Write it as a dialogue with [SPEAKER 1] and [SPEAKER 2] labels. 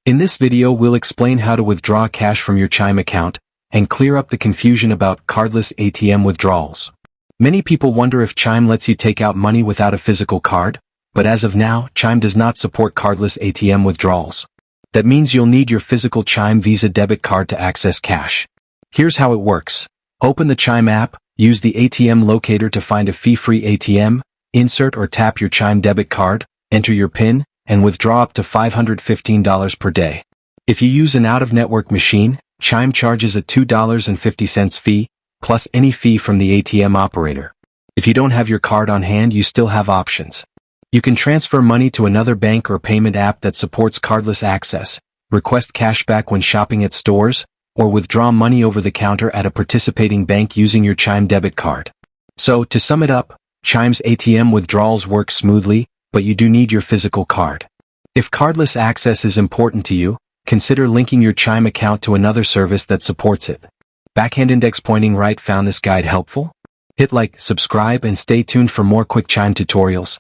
[SPEAKER 1] In this video we'll explain how to withdraw cash from your Chime account, and clear up the confusion about cardless ATM withdrawals. Many people wonder if Chime lets you take out money without a physical card, but as of now, Chime does not support cardless ATM withdrawals. That means you'll need your physical Chime Visa debit card to access cash. Here's how it works. Open the Chime app, use the ATM locator to find a fee-free ATM, insert or tap your Chime debit card, enter your PIN, and withdraw up to $515 per day. If you use an out-of-network machine, Chime charges a $2.50 fee, plus any fee from the ATM operator. If you don't have your card on hand, you still have options. You can transfer money to another bank or payment app that supports cardless access, request cashback when shopping at stores, or withdraw money over the counter at a participating bank using your Chime debit card. So, to sum it up, Chime's ATM withdrawals work smoothly, but you do need your physical card. If cardless access is important to you, consider linking your Chime account to another service that supports it. Backhand index pointing right. Found this guide helpful? Hit like, subscribe, and stay tuned for more quick Chime tutorials.